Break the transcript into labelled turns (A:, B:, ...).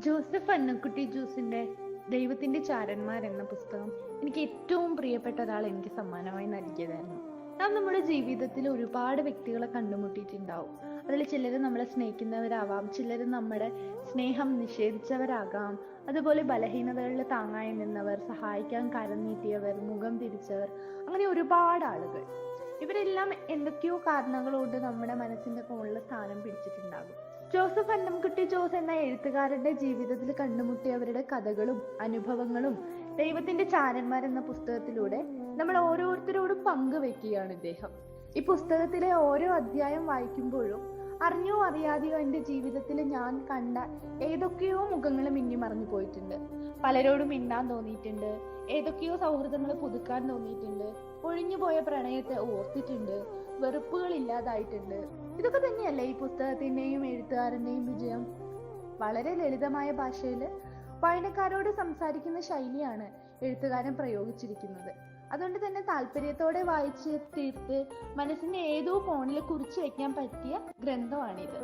A: Joseph Annakutty ജോസിന്റെ ദൈവത്തിന്റെ ചാരന്മാർ എന്ന പുസ്തകം എനിക്ക് ഏറ്റവും പ്രിയപ്പെട്ട ഒരാൾ എനിക്ക് സമ്മാനമായി നൽകിയതായിരുന്നു. നാം നമ്മുടെ ജീവിതത്തിൽ ഒരുപാട് വ്യക്തികളെ കണ്ടുമുട്ടിയിട്ടുണ്ടാവും. അതിൽ ചിലർ നമ്മളെ സ്നേഹിക്കുന്നവരാവാം, ചിലർ നമ്മുടെ സ്നേഹം നിഷേധിച്ചവരാകാം. അതുപോലെ ബലഹീനതകളിൽ താങ്ങായി നിന്നവർ, സഹായിക്കാൻ കരം നീട്ടിയവർ, മുഖം തിരിച്ചവർ, അങ്ങനെ ഒരുപാട് ആളുകൾ. ഇവരെല്ലാം എന്തൊക്കെയോ കാരണങ്ങൾ കൊണ്ട് നമ്മുടെ മനസ്സിന്റെ മുകളിൽ സ്ഥാനം പിടിച്ചിട്ടുണ്ടാകും. ജോസഫ് അന്നംകുട്ടി ജോസ് എന്ന എഴുത്തുകാരന്റെ ജീവിതത്തിൽ കണ്ടുമുട്ടിയവരുടെ കഥകളും അനുഭവങ്ങളും ദൈവത്തിന്റെ ചാരന്മാർ എന്ന പുസ്തകത്തിലൂടെ നമ്മൾ ഓരോരുത്തരോടും പങ്കുവെക്കുകയാണ് ഇദ്ദേഹം. ഈ പുസ്തകത്തിലെ ഓരോ അധ്യായം വായിക്കുമ്പോഴും അറിഞ്ഞോ അറിയാതെയോ എൻ്റെ ജീവിതത്തിൽ ഞാൻ കണ്ട ഏതൊക്കെയോ മുഖങ്ങൾ മിന്നി മറഞ്ഞു പോയിട്ടുണ്ട്. പലരോടും മിണ്ടാൻ തോന്നിയിട്ടുണ്ട്, ഏതൊക്കെയോ സൗഹൃദങ്ങൾ പുതുക്കാൻ തോന്നിയിട്ടുണ്ട്, ഒഴിഞ്ഞുപോയ പ്രണയത്തെ ഓർത്തിട്ടുണ്ട്, വെറുപ്പുകൾ ഇല്ലാതായിട്ടുണ്ട്. ഇതൊക്കെ തന്നെയല്ലേ ഈ പുസ്തകത്തിന്റെയും എഴുത്തുകാരന്റെയും വിജയം. വളരെ ലളിതമായ ഭാഷയിൽ വായനക്കാരോട് സംസാരിക്കുന്ന ശൈലിയാണ് എഴുത്തുകാരൻ പ്രയോഗിച്ചിരിക്കുന്നത്. അതുകൊണ്ട് തന്നെ താല്പര്യത്തോടെ വായിച്ച് തീർത്ത് മനസ്സിന്റെ ഏതോ കോണിൽ കുറിച്ചു വെക്കാൻ പറ്റിയ ഗ്രന്ഥമാണിത്.